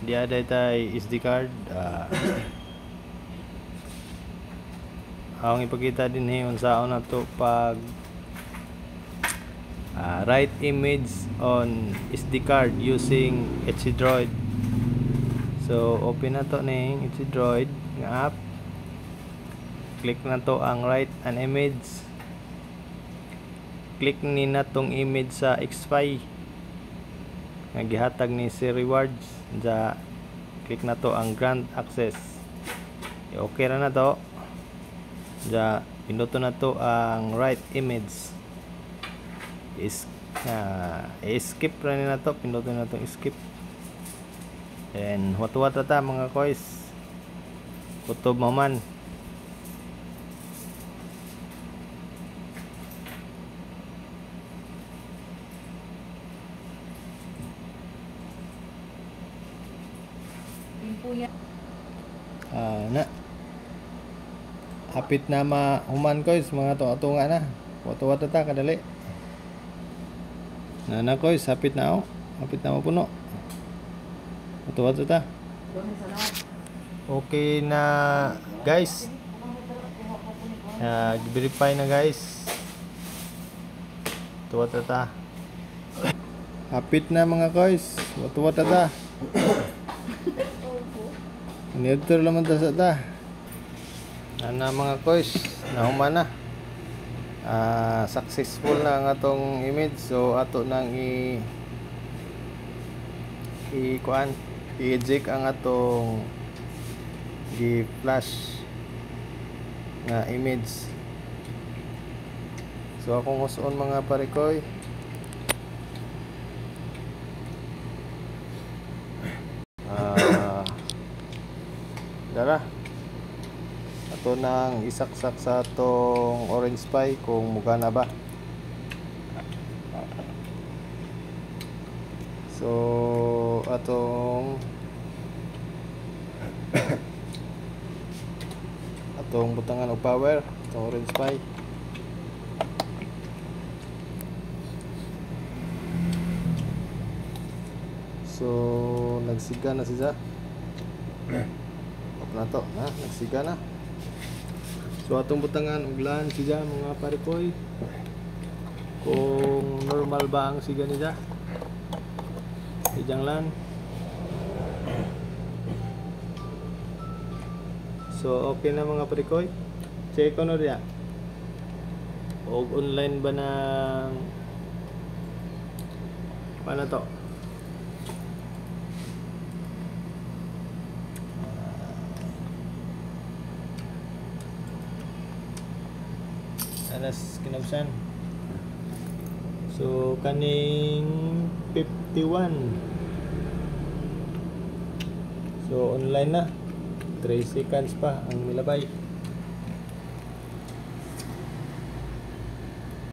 di ada tay SD card. Akong ipakita din unsaon na to pag write image on SD card using HDroid. So open na to ning HDroid nga app. Click na to ang write an image. Click ni na tong image sa Xfy nga gihatag ni si rewards. Ja click na to ang grant access. Okay ra na to. Ja pinuto na to ang write image. Skip ra na to, pinuto na to skip. And what ta mga kois. Kutob mo man. Na hapit na human kois mga tunga na. What ta kadali. Na kois hapit na hapit na mapuno. What ta. Okay na guys. Verify na guys. What ta. Hapit na mga kois. What ta. Nito naman ta sa ta. Ana mga kois, nahuman na. Successful na ang atong image. So ato nang i-eject ang atong i-flash nga image. So akong uson mga parikoy. Dara ato nang isaksak sa atong orange pie kung muga na ba. So atong butangan og power atong orange pie. So nagsiga na siya. Na to, nagsiga na. So atong butangan og lan siya mga parikoy. Kung normal ba ang siga niya. Ijang lan. So okay na mga parikoy. Check ko no diya. Og online ba na paano to? Alas kinabsan. So kaning 51. So online na. 3 seconds pa ang milabay.